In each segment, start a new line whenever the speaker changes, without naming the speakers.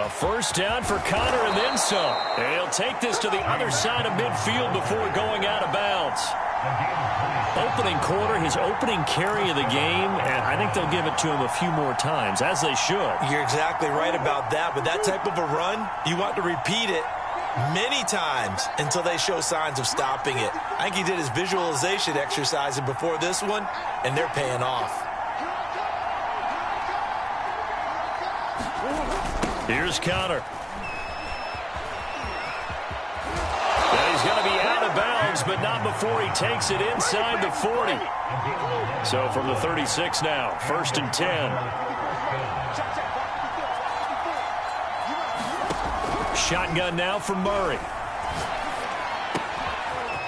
A first down for Connor and then some. And he'll take this to the other side of midfield before going out of bounds. Opening quarter, his opening carry of the game, and I think they'll give it to him a few more times, as they should.
You're exactly right about that. With that type of a run, you want to repeat it many times until they show signs of stopping it. I think he did his visualization exercising before this one, and they're paying off.
Here's Connor. And he's going to be out of bounds, but not before he takes it inside the 40. So from the 36 now, 1st and 10. Shotgun now from Murray.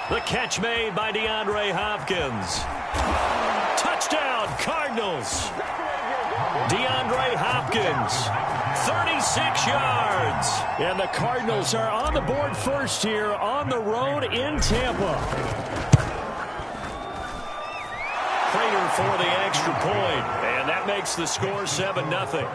The catch made by DeAndre Hopkins. Touchdown, Cardinals. DeAndre Hopkins, 36 yards. And the Cardinals are on the board first here on the road in Tampa. Prater for the extra point, and that makes the score 7-0.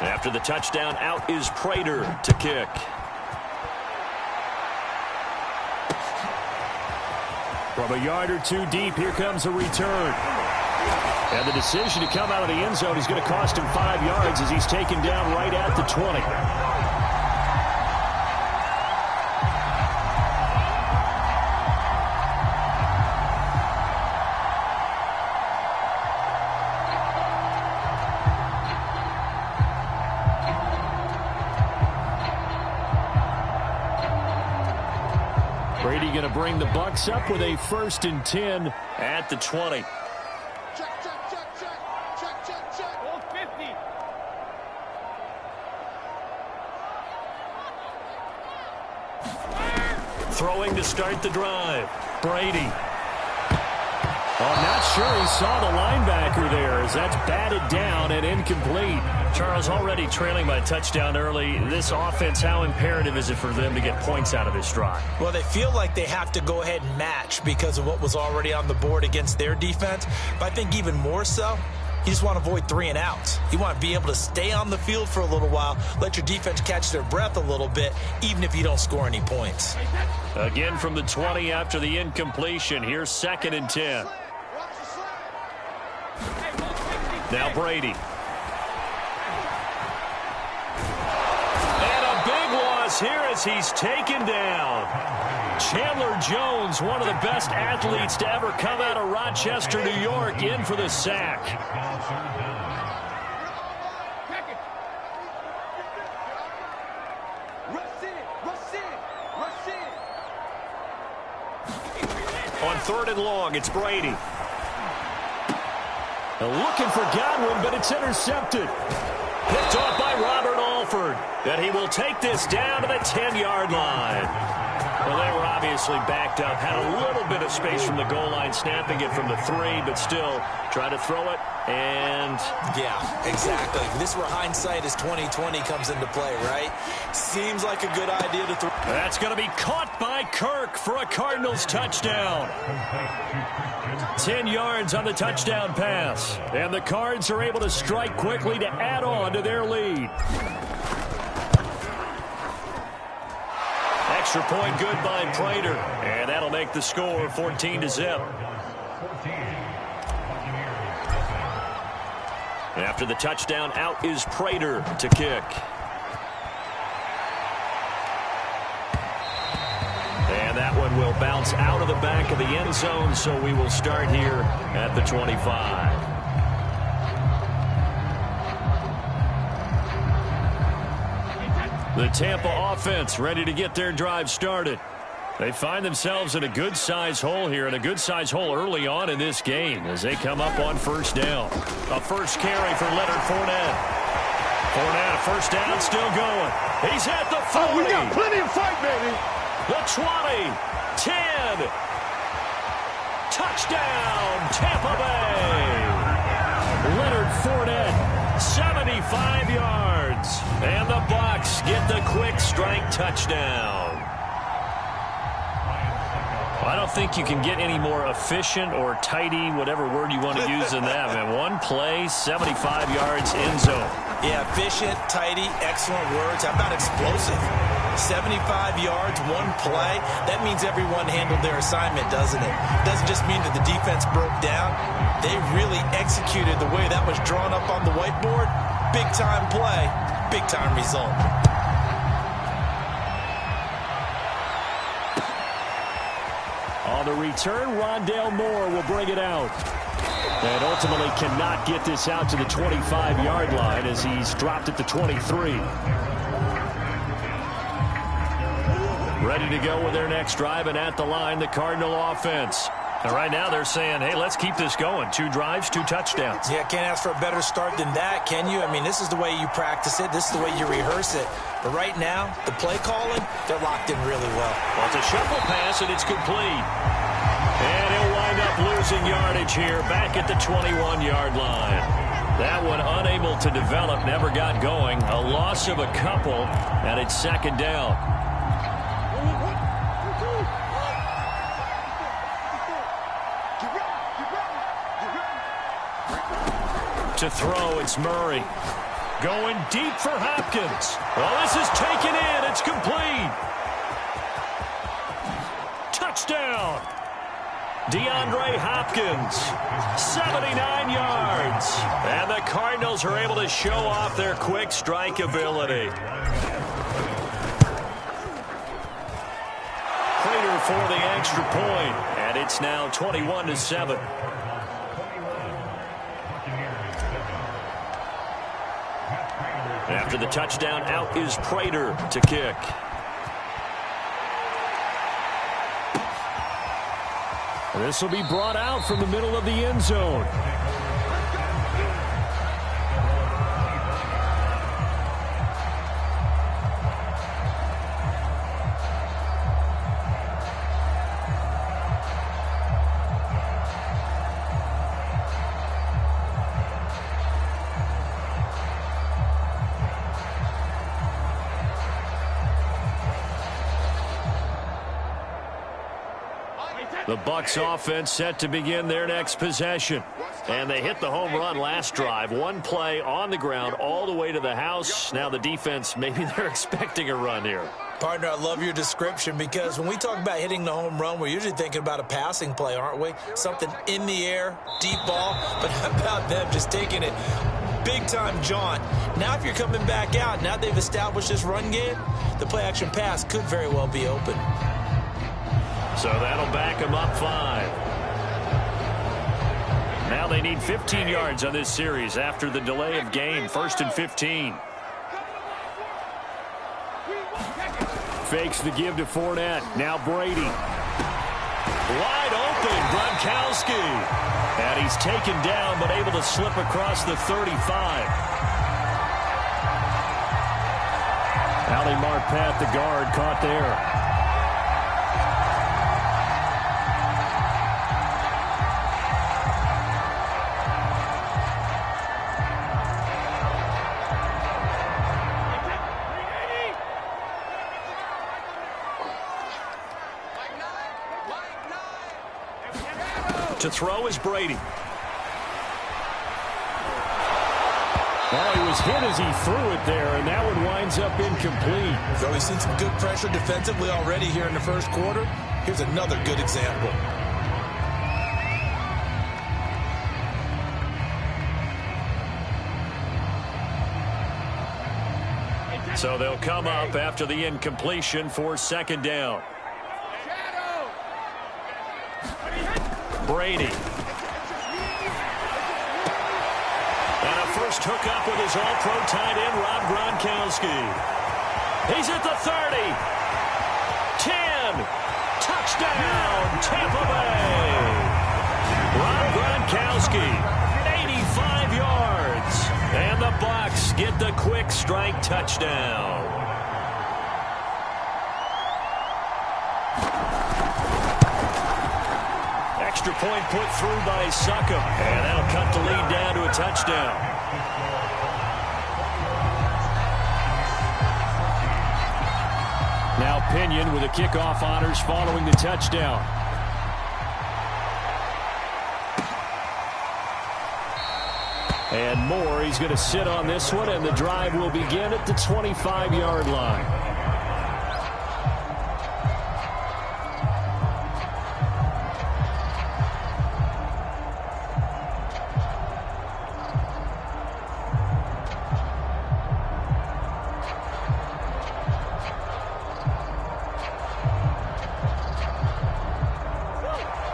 After the touchdown, out is Prater to kick. From a yard or two deep, here comes a return. And the decision to come out of the end zone is going to cost him 5 yards as he's taken down right at the 20. Brady going to bring the Bucs up with a 1st and 10 at the 20. Throwing to start the drive. Brady. I'm not sure he saw the linebacker there as that's batted down and incomplete. Charles, already trailing by a touchdown early. This offense, how imperative is it for them to get points out of this drive?
Well, they feel like they have to go ahead and match because of what was already on the board against their defense. But I think even more so, you just want to avoid 3 and outs. You want to be able to stay on the field for a little while, let your defense catch their breath a little bit, even if you don't score any points.
Again from the 20 after the incompletion. Here's 2nd and 10. Now Brady. And a big loss here as he's taken down. Chandler Jones, one of the best athletes to ever come out of Rochester, New York, in for the sack. On 3rd and long, it's Brady. Looking for Godwin, but it's intercepted. Picked off by Robert Alford. And he will take this down to the 10-yard line. Well, they were obviously backed up. Had a little bit of space from the goal line, snapping it from the 3, but still trying to throw it. And
yeah, exactly. This is where hindsight is 20/20 comes into play, right? Seems like a good idea to throw.
That's going to be caught by Kirk for a Cardinals touchdown. 10 yards on the touchdown pass. And the Cards are able to strike quickly to add on to their lead. Extra point good by Prater. And that'll make the score 14-0. After the touchdown, out is Prater to kick. And that one will bounce out of the back of the end zone, so we will start here at the 25. The Tampa offense ready to get their drive started. They find themselves in a good-sized hole here, and a good-sized hole early on in this game as they come up on 1st down. A first carry for Leonard Fournette. Fournette, first down, still going. He's at the 40.
Oh, we got plenty of fight, baby.
The 20, 10. Touchdown, Tampa Bay. Leonard Fournette, 75 yards. And the Bucs get the quick strike touchdown. I don't think you can get any more efficient or tidy, whatever word you want to use in that. And one play, 75 yards in zone.
Yeah, efficient, tidy, excellent words. How about explosive? 75 yards, one play. That means everyone handled their assignment, doesn't it? Doesn't just mean that the defense broke down. They really executed the way that was drawn up on the whiteboard. Big-time play, big-time result.
On the return, Rondale Moore will bring it out. And ultimately cannot get this out to the 25-yard line as he's dropped it to 23. Ready to go with their next drive, and at the line, the Cardinal offense. And right now they're saying, hey, let's keep this going. 2 drives, 2 touchdowns.
Yeah, can't ask for a better start than that, can you? I mean, this is the way you practice it. This is the way you rehearse it. But right now, the play calling, they're locked in really well.
Well, it's a shuffle pass, and it's complete. And he'll wind up losing yardage here back at the 21-yard line. That one unable to develop, never got going. A loss of a couple, and it's second down. To throw, it's Murray. Going deep for Hopkins. Well, this is taken in. It's complete. Touchdown. DeAndre Hopkins, 79 yards. And the Cardinals are able to show off their quick strike ability. Prater for the extra point. And it's now 21-7. After the touchdown, out is Prater to kick. This will be brought out from the middle of the end zone. The Bucs offense set to begin their next possession. And they hit the home run last drive. One play on the ground all the way to the house. Now the defense, maybe they're expecting a run here.
Partner, I love your description because when we talk about hitting the home run, we're usually thinking about a passing play, aren't we? Something in the air, deep ball. But how about them just taking it big-time jaunt? Now if you're coming back out, now they've established this run game, the play-action pass could very well be open.
So that'll back them up 5. Now they need 15 yards on this series after the delay of game. 1st and 15. Fakes the give to Fournette. Now Brady. Wide open, Gronkowski. And he's taken down but able to slip across the 35. Ali Marpet, the guard, caught there. To throw is Brady. Oh, he was hit as he threw it there, and that one winds up incomplete.
So we've seen some good pressure defensively already here in the first quarter. Here's another good example.
So they'll come up after the incompletion for second down. Brady. And a first hookup with his all-pro tight end, Rob Gronkowski. He's at the 30. 10. Touchdown, Tampa Bay. Rob Gronkowski, 85 yards. And the Bucs get the quick strike touchdown. Extra point put through by Succop. And that'll cut the lead down to a touchdown. Now Pinion with the kickoff honors following the touchdown. And Moore, he's going to sit on this one, and the drive will begin at the 25-yard line.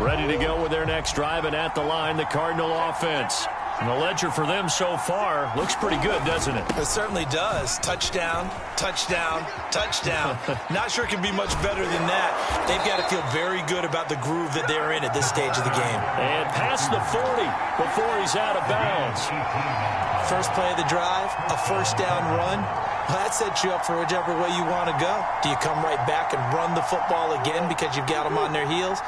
Ready to go with their next drive, and at the line, the Cardinal offense. And the ledger for them so far looks pretty good, doesn't it?
It certainly does. Touchdown, touchdown, touchdown. Not sure it can be much better than that. They've got to feel very good about the groove that they're in at this stage of the game.
And past the 40 before he's out of bounds.
First play of the drive, a first down run. Well, that sets you up for whichever way you want to go. Do you come right back and run the football again because you've got them on their heels?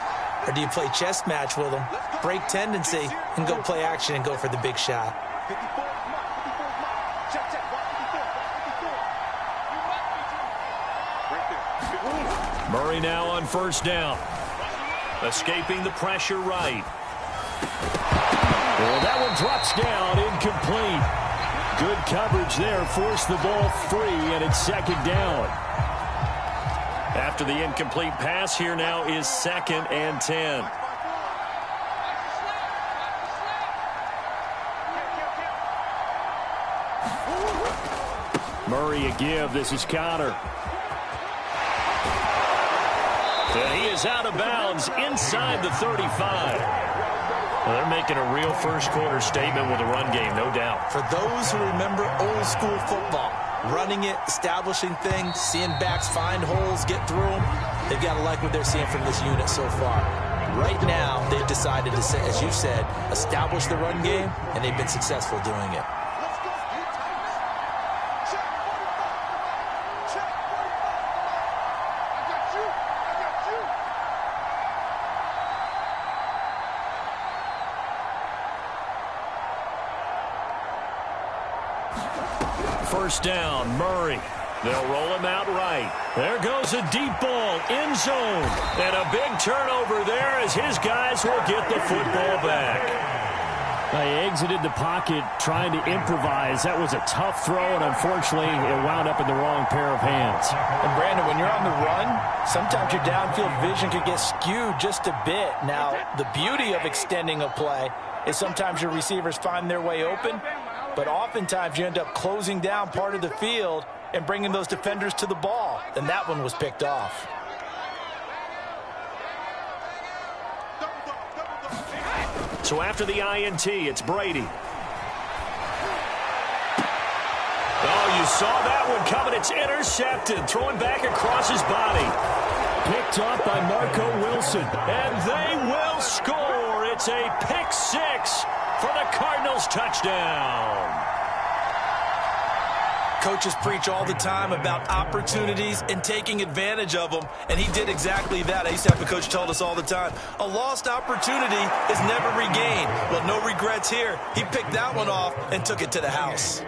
Or do you play chess match with them, break tendency, and go play action and go for the big shot?
Murray now on first down. Escaping the pressure right. Well, that one drops down, incomplete. Good coverage there, forced the ball free, and it's second down. After the incomplete pass, here now is 2nd and 10. Murray a give. This is Conner. And he is out of bounds inside the 35. Well, they're making a real first-quarter statement with a run game, no doubt.
For those who remember old-school football, running it, establishing things, seeing backs find holes, get through them, they've got to like what they're seeing from this unit so far. Right now, they've decided to, as you said, establish the run game, and they've been successful doing it.
First down, Murray. They'll roll him out right. There goes a deep ball, end zone. And a big turnover there as his guys will get the football back. They exited the pocket trying to improvise. That was a tough throw, and unfortunately, it wound up in the wrong pair of hands.
And Brandon, when you're on the run, sometimes your downfield vision could get skewed just a bit. Now, the beauty of extending a play is sometimes your receivers find their way open, but oftentimes you end up closing down part of the field and bringing those defenders to the ball. And that one was picked off.
So after the INT, it's Brady. Oh, you saw that one coming. It's intercepted. Throwing back across his body. Picked off by Marco Wilson. And they will score. It's a pick six for the Cardinals touchdown.
Coaches preach all the time about opportunities and taking advantage of them, and he did exactly that. I used to have a coach tell us all the time, a lost opportunity is never regained. Well, no regrets here. He picked that one off and took it to the house.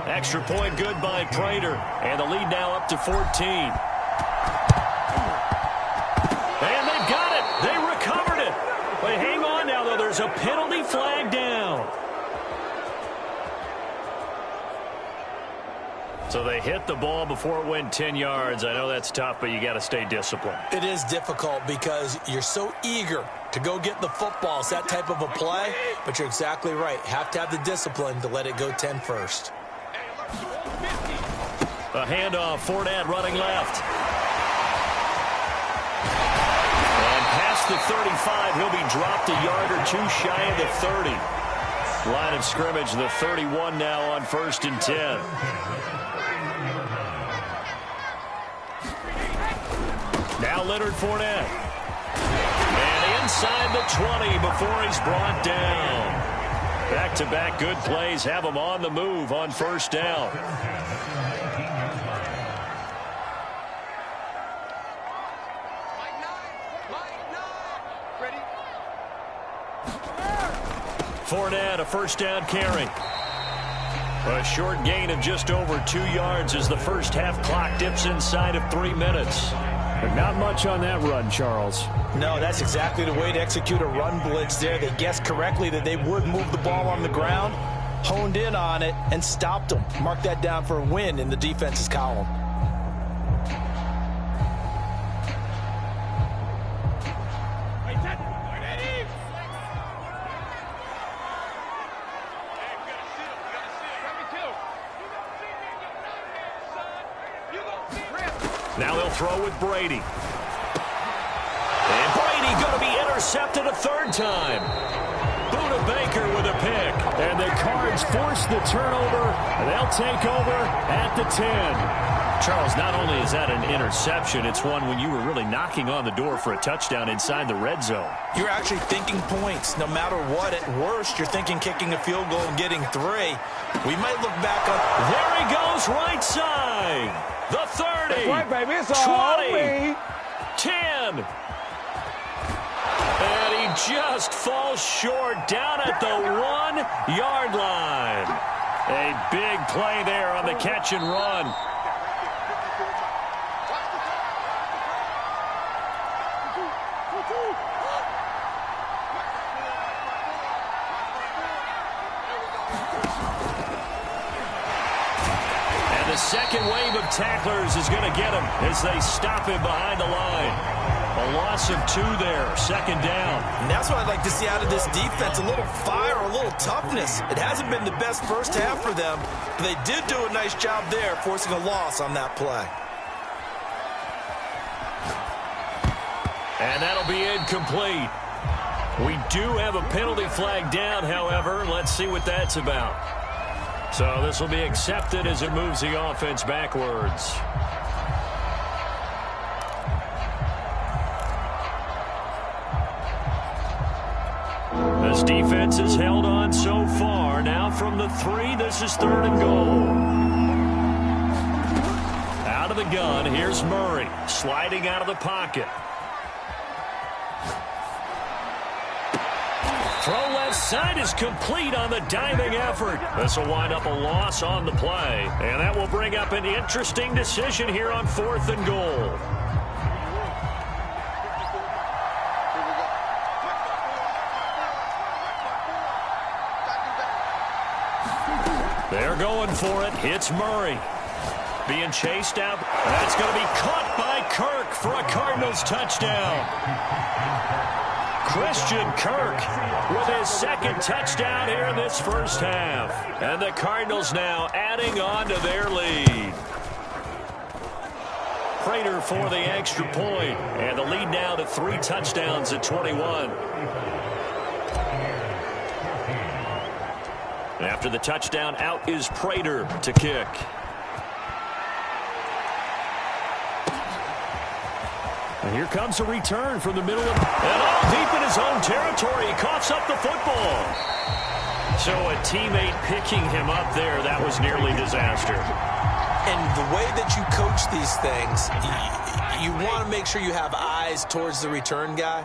Extra point good by Prater, and the lead now up to 14. And they've got it. They recovered it. But hang on now, though. There's a penalty flag down. So they hit the ball before it went 10 yards. I know that's tough, but you got to stay disciplined.
It is difficult because you're so eager to go get the football. It's that type of a play, but you're exactly right. Have to have the discipline to let it go 10 first.
A handoff, Fournette running left. And past the 35, he'll be dropped a yard or two shy of the 30. Line of scrimmage, the 31 now on 1st and 10. Now Leonard Fournette. And inside the 20 before he's brought down. Back-to-back good plays have him on the move on first down. Fournette, a first down carry. A short gain of just over 2 yards as the first half clock dips inside of 3 minutes. But not much on that run, Charles.
No, that's exactly the way to execute a run blitz there. They guessed correctly that they would move the ball on the ground, honed in on it, and stopped them. Mark that down for a win in the defense's column.
Now they'll throw with Brady. And Brady going to be intercepted a third time. Buda Baker with a pick. And the Cards force the turnover. They'll take over at the 10. Charles, not only is that an interception, it's one when you were really knocking on the door for a touchdown inside the red zone.
You're actually thinking points. No matter what, at worst, you're thinking kicking a field goal and getting 3. We might look back on...
There he goes, right side. The 30.
Right, baby. It's all
20.
me.
10. And he just falls short down at the 1-yard line. A big play there on the catch and run. And the second wave of tacklers is going to get him as they stop him behind the line. A loss of 2 there, second down.
And that's what I'd like to see out of this defense, a little fire, a little toughness. It hasn't been the best first half for them, but they did do a nice job there, forcing a loss on that play.
And that'll be incomplete. We do have a penalty flag down, however. Let's see what that's about. So this will be accepted as it moves the offense backwards. This defense has held on so far. Now from the 3, this is 3rd and goal. Out of the gun, here's Murray, sliding out of the pocket. Throw left side is complete on the diving effort. This will wind up a loss on the play. And that will bring up an interesting decision here on 4th and goal. They're going for it. It's Murray. Being chased out. That's going to be caught by Kirk for a Cardinals touchdown. Christian Kirk with his 2nd touchdown here in this first half. And the Cardinals now adding on to their lead. Prater for the extra point. And the lead now to 3 touchdowns at 21. After the touchdown, out is Prater to kick. And here comes a return from the middle of... And all deep in his own territory, he coughs up the football. So a teammate picking him up there, that was nearly disaster.
And the way that you coach these things, you want to make sure you have eyes towards the return guy,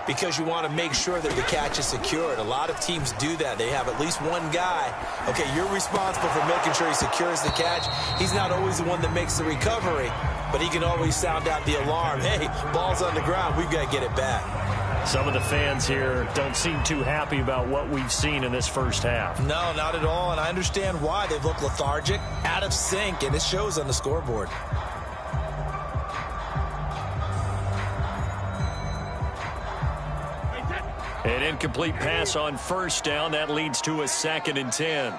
because you want to make sure that the catch is secured. A lot of teams do that. They have at least one guy. Okay, you're responsible for making sure he secures the catch. He's not always the one that makes the recovery, but he can always sound out the alarm. Hey, ball's on the ground. We've got to get it back.
Some of the fans here don't seem too happy about what we've seen in this first half.
No, not at all, and I understand why. They've looked lethargic, out of sync, and it shows on the scoreboard.
An incomplete pass on first down. That leads to a 2nd and 10.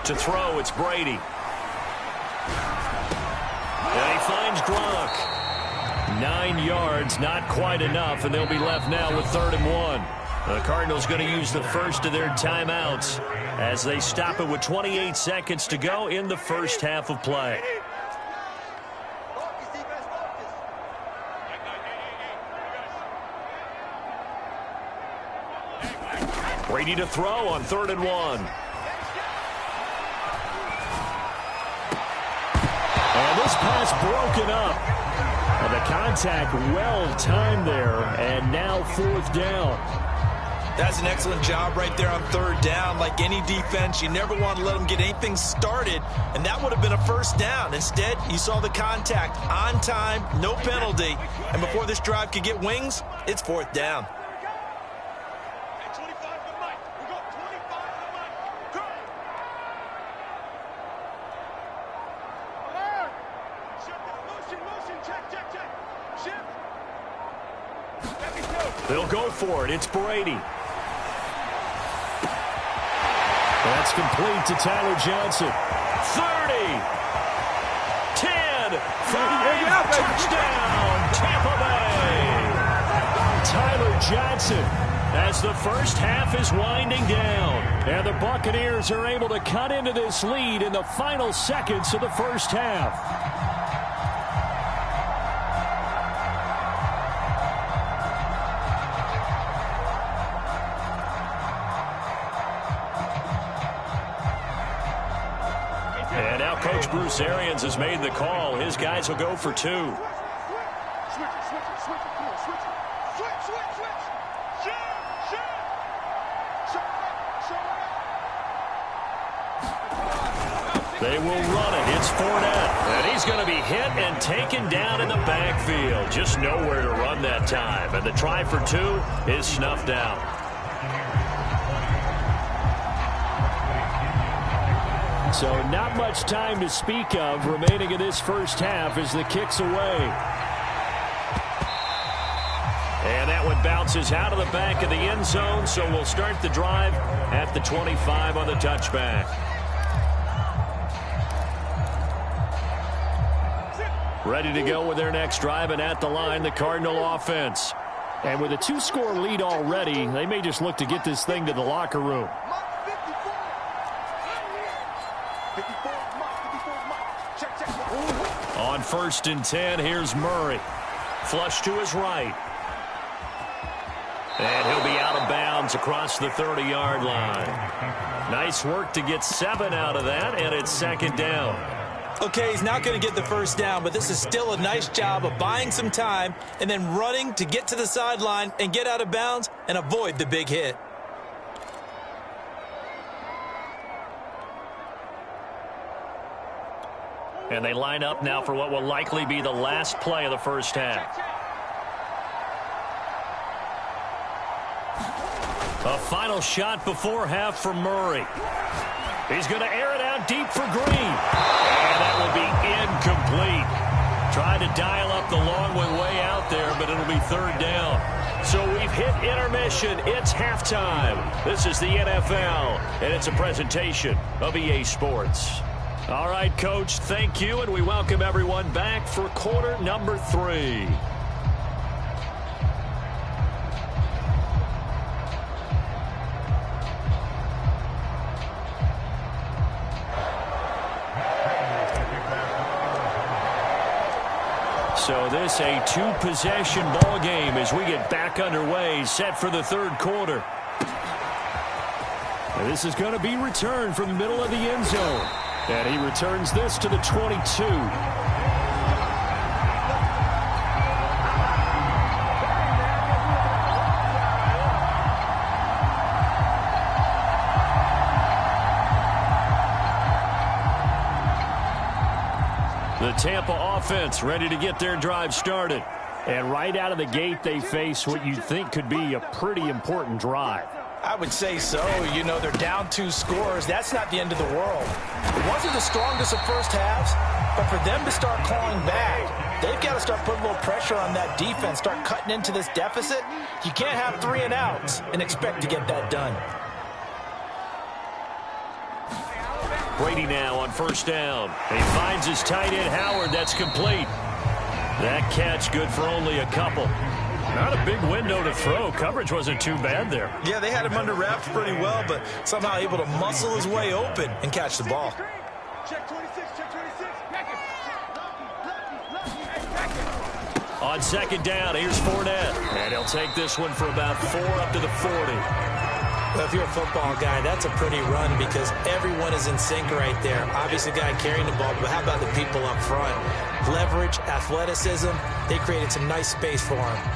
To throw, it's Brady. And he finds Gronk. 9 yards, not quite enough, and they'll be left now with 3rd and 1. The Cardinals going to use the first of their timeouts as they stop it with 28 seconds to go in the first half of play. Brady to throw on 3rd and 1. And this pass broken up. And the contact well timed there, and now 4th down.
That's an excellent job right there on 3rd down. Like any defense, you never want to let them get anything started, and that would have been a first down. Instead, you saw the contact on time, no penalty, and before this drive could get wings, it's 4th down.
They'll go for it. It's Brady. That's complete to Tyler Johnson. 30. 10. 5. Touchdown, Tampa Bay. Tyler Johnson as the first half is winding down. And the Buccaneers are able to cut into this lead in the final seconds of the first half. And now Coach Bruce Arians has made the call. His guys will go for 2. They will run it. It's Fournette. And he's going to be hit and taken down in the backfield. Just nowhere to run that time. And the try for 2 is snuffed out. So not much time to speak of remaining in this first half as the kick's away. And that one bounces out of the back of the end zone, so we'll start the drive at the 25 on the touchback. Ready to go with their next drive, and at the line, the Cardinal offense. And with a 2-score lead already, they may just look to get this thing to the locker room. On 1st and 10, here's Murray. Flush to his right. And he'll be out of bounds across the 30-yard line. Nice work to get 7 out of that, and it's 2nd down.
Okay, he's not going to get the first down, but this is still a nice job of buying some time and then running to get to the sideline and get out of bounds and avoid the big hit.
And they line up now for what will likely be the last play of the first half. A final shot before half for Murray. He's going to air it out deep for Green. And that will be incomplete. Tried to dial up the long one way out there, but it'll be 3rd down. So we've hit intermission. It's halftime. This is the NFL, and it's a presentation of EA Sports. All right, Coach, thank you, and we welcome everyone back for quarter number 3. So this a 2-possession ball game as we get back underway, set for the 3rd quarter. And this is going to be returned from the middle of the end zone. And he returns this to the 22. The Tampa offense ready to get their drive started. And right out of the gate, they face what you'd think could be a pretty important drive.
I would say so. You know, they're down 2 scores. That's not the end of the world. It wasn't the strongest of first halves, but for them to start clawing back, they've got to start putting a little pressure on that defense, start cutting into this deficit. You can't have 3 and outs and expect to get that done.
Brady now on 1st down. He finds his tight end, Howard. That's complete. That catch good for only a couple. Not a big window to throw. Coverage wasn't too bad there.
Yeah, they had him under wraps pretty well, but somehow able to muscle his way open and catch the ball.
On 2nd down, here's Fournette. And he'll take this one for about 4 up to the 40.
Well, if you're a football guy, that's a pretty run because everyone is in sync right there. Obviously, the guy carrying the ball, but how about the people up front? Leverage, athleticism, they created some nice space for him.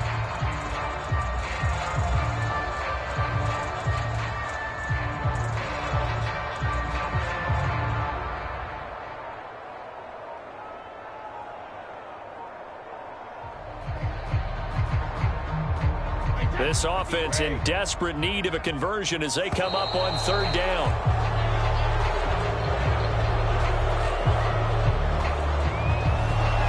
This offense in desperate need of a conversion as they come up on 3rd down.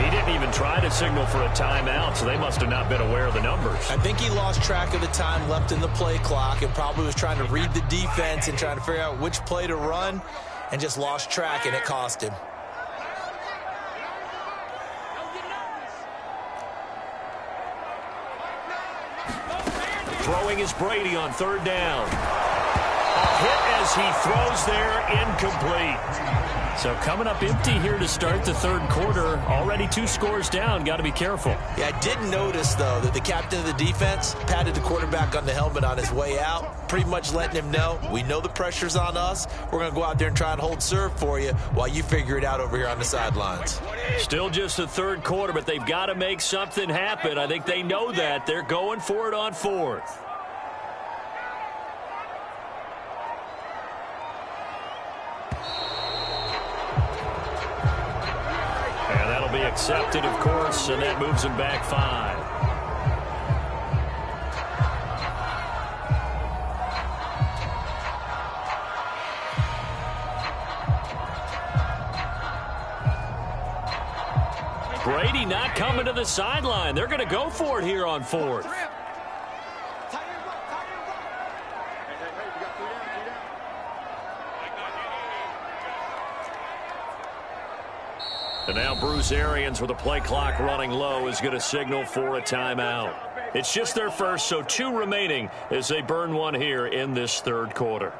He didn't didn't even try to signal for a timeout, so they must have not been aware of the numbers.
I think he lost track of the time left in the play clock and probably was trying to read the defense and trying to figure out which play to run and just lost track, and it cost him.
Throwing is Brady on third down. A hit as he throws there, incomplete. So coming up empty here to start the third quarter. Already 2 scores down. Got to be careful.
Yeah, I did notice, though, that the captain of the defense patted the quarterback on the helmet on his way out, pretty much letting him know, we know the pressure's on us. We're going to go out there and try and hold serve for you while you figure it out over here on the sidelines.
Still just the third quarter, but they've got to make something happen. I think they know that. They're going for it on fourth. Be accepted, of course, and that moves him back 5. Brady not coming to the sideline. They're going to go for it here on fourth. And now Bruce Arians, with the play clock running low, is going to signal for a timeout. It's just their first, so 2 remaining as they burn one here in this third quarter.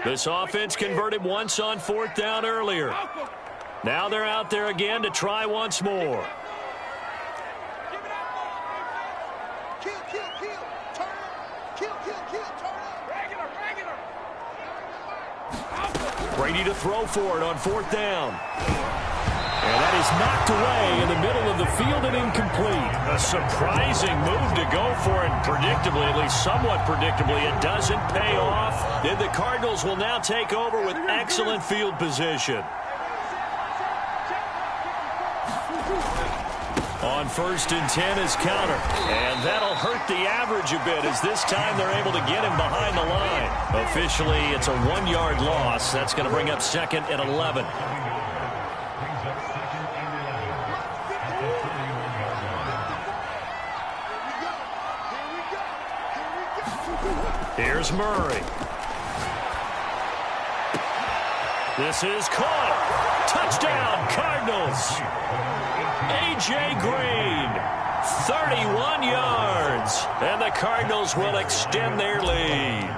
This offense converted once on fourth down earlier. Now they're out there again to try once more. Brady to throw for it on fourth down. And that is knocked away in the middle of the field and incomplete. A surprising move to go for it. Predictably, at least somewhat predictably, it doesn't pay off. Then the Cardinals will now take over with excellent field position. On 1st and 10 is counter. And that'll hurt the average a bit, as this time they're able to get him behind the line. Officially, it's a 1-yard loss. That's going to bring up 2nd and 11. Here's Murray. This is caught. Touchdown, Cardinals. A.J. Green, 31 yards. And the Cardinals will extend their lead.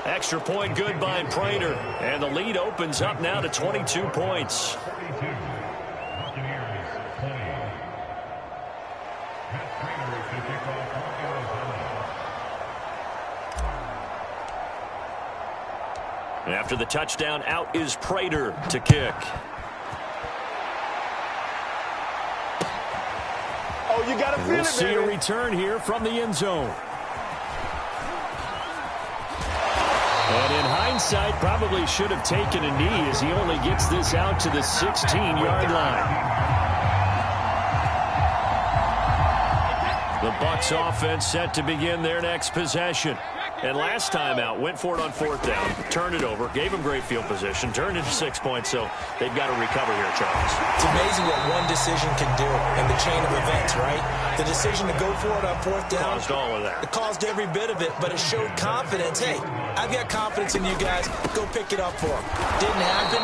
Extra point good by Prater. And the lead opens up now to 22 points. After the touchdown, out is Prater to kick.
Oh, you got to feel it,
We'll see a return here from the end zone. And in hindsight, probably should have taken a knee, as he only gets this out to the 16-yard line. The Bucs offense set to begin their next possession. And last time out, went for it on fourth down, turned it over, gave him great field position, turned into 6 points, so they've got to recover here, Charles.
It's amazing what one decision can do in the chain of events, right? The decision to go for it on fourth down.
Caused all of that.
It caused every bit of it, but it showed confidence. Hey, I've got confidence in you guys. Go pick it up for them. Didn't happen.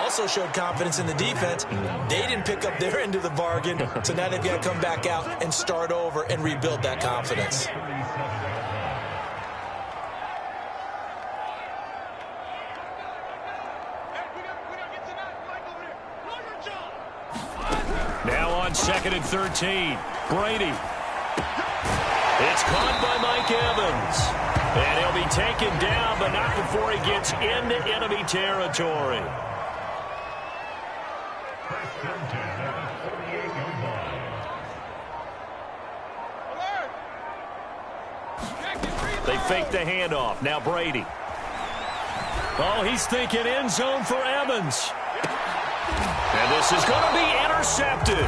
Also showed confidence in the defense. They didn't pick up their end of the bargain, so now they've got to come back out and start over and rebuild that confidence.
Now on 2nd and 13, Brady. It's caught by Mike Evans. And he'll be taken down, but not before he gets into enemy territory. They fake the handoff. Now Brady. Oh, he's thinking end zone for Evans. And this is going to be intercepted.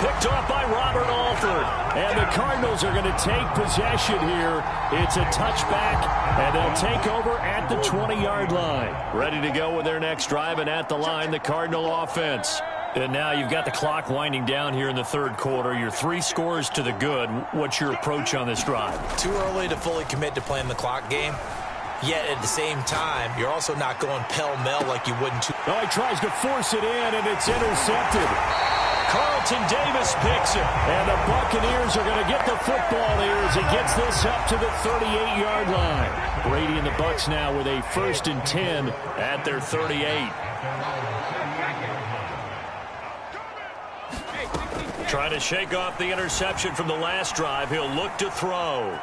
Picked off by Robert Alford. And the Cardinals are going to take possession here. It's a touchback, and they'll take over at the 20-yard line. Ready to go with their next drive, and at the line, the Cardinal offense. And now you've got the clock winding down here in the third quarter. You're 3 scores to the good. What's your approach on this drive?
Too early to fully commit to playing the clock game. Yet at the same time, you're also not going pell-mell like you wouldn't.
Oh, he tries to force it in, and it's intercepted. Carlton Davis picks it. And the Buccaneers are going to get the football here as he gets this up to the 38-yard line. Brady and the Bucs now with a 1st and 10 at their 38. Trying to shake off the interception from the last drive. He'll look to throw.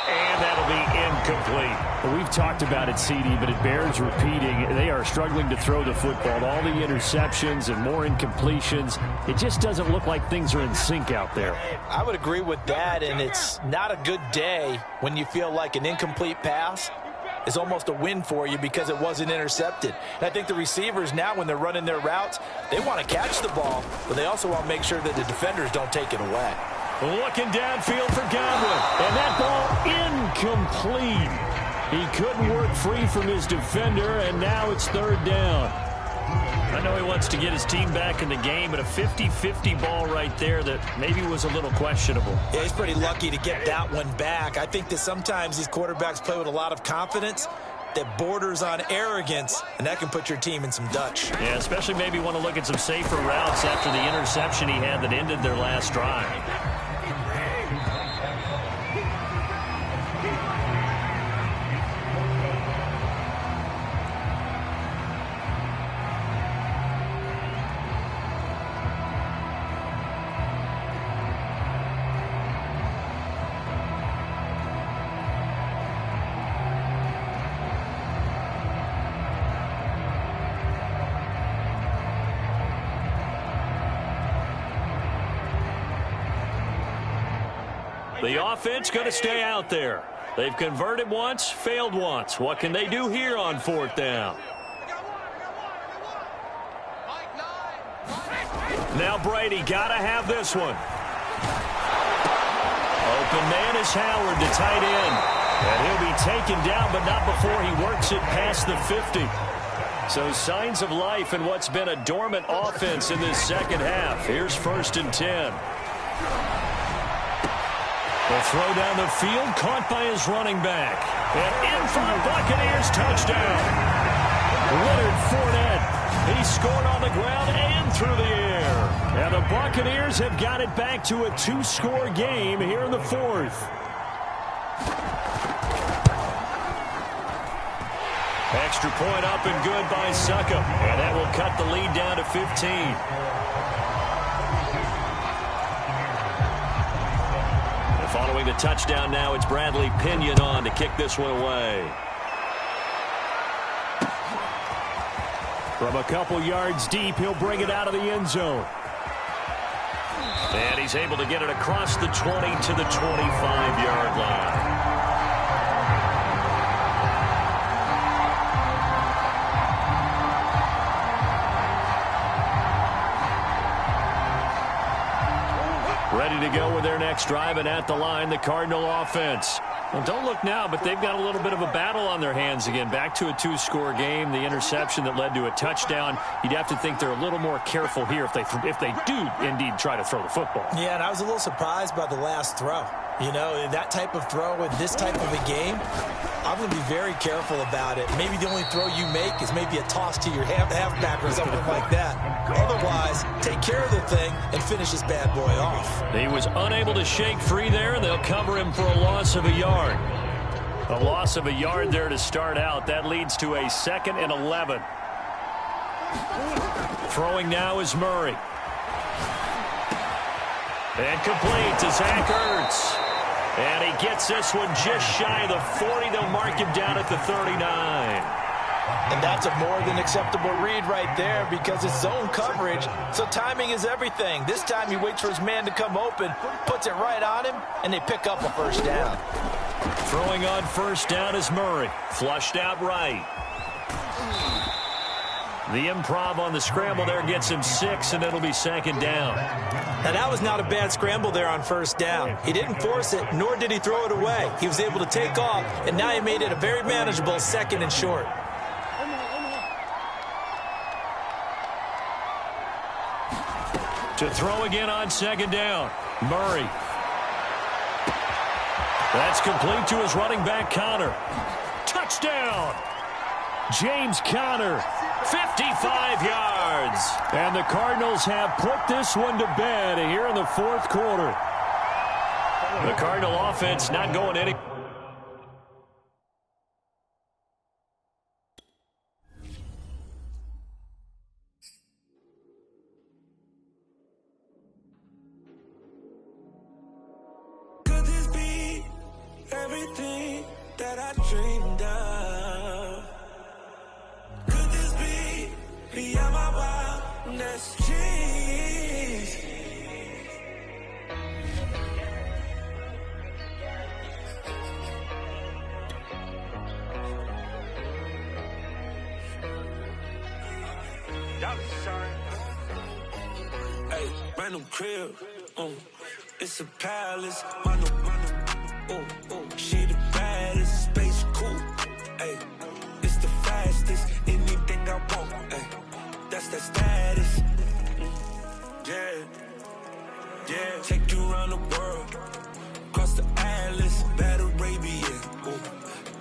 And that'll be incomplete. Well, we've talked about it, CD, but it bears repeating. They are struggling to throw the football. All the interceptions and more incompletions. It just doesn't look like things are in sync out there.
I would agree with that, and it's not a good day when you feel like an incomplete pass is almost a win for you because it wasn't intercepted. And I think the receivers now, when they're running their routes, they want to catch the ball, but they also want to make sure that the defenders don't take it away.
Looking downfield for Godwin. And that ball incomplete. He couldn't work free from his defender, and now it's 3rd down. I know he wants to get his team back in the game, but a 50-50 ball right there that maybe was a little questionable.
Yeah, he's pretty lucky to get that one back. I think that sometimes these quarterbacks play with a lot of confidence that borders on arrogance, and that can put your team in some Dutch.
Yeah, especially maybe want to look at some safer routes after the interception he had that ended their last drive. The offense going to stay out there. They've converted once, failed once. What can they do here on 4th down? Now Brady got to have this one. Open man is Howard, the tight end. And he'll be taken down, but not before he works it past the 50. So signs of life in what's been a dormant offense in this second half. Here's 1st and 10. The throw down the field, caught by his running back. And in for the Buccaneers, touchdown. Leonard Fournette. He scored on the ground and through the air. And the Buccaneers have got it back to a 2-score game here in the 4th. Extra point up and good by Succop. And that will cut the lead down to 15. Following the touchdown now, it's Bradley Pinion on to kick this one away. From a couple yards deep, he'll bring it out of the end zone. And he's able to get it across the 20 to the 25-yard line. Ready to go with their next drive, and at the line, the Cardinal offense. Well, don't look now, but they've got a little bit of a battle on their hands again. Back to a 2-score game. The interception that led to a touchdown. You'd have to think they're a little more careful here if they do indeed try to throw the football.
Yeah, and I was a little surprised by the last throw. You know, that type of throw in this type of a game, I'm going to be very careful about it. Maybe the only throw you make is maybe a toss to your halfback or something like that. Otherwise, take care of the thing and finish this bad boy off.
He was unable to shake free there, and they'll cover him for a loss of a yard. A loss of a yard there to start out. That leads to a 2nd and 11. Throwing now is Murray. And complete to Zach Ertz. And he gets this one just shy of the 40. They'll mark him down at the 39.
And that's a more than acceptable read right there because it's zone coverage, so timing is everything. This time he waits for his man to come open, puts it right on him, and they pick up a 1st down.
Throwing on first down is Murray. Flushed out right. The improv on the scramble there gets him 6, and it'll be second down.
Now, that was not a bad scramble there on first down. He didn't force it, nor did he throw it away. He was able to take off, and now he made it a very manageable second and short.
To throw again on second down, Murray. That's complete to his running back, Conner. Touchdown! James Conner, 55 yards. And the Cardinals have put this one to bed here in the fourth quarter. The Cardinal offense not going any.
Could this be everything that I dreamed of? Could this be beyond my wildest dreams? Hey, brand new crib, it's a palace, she the baddest, space cool, hey, it's the fastest, anything I want, hey, that's that status, yeah, take you around the world, across the Atlas, Bad Arabian,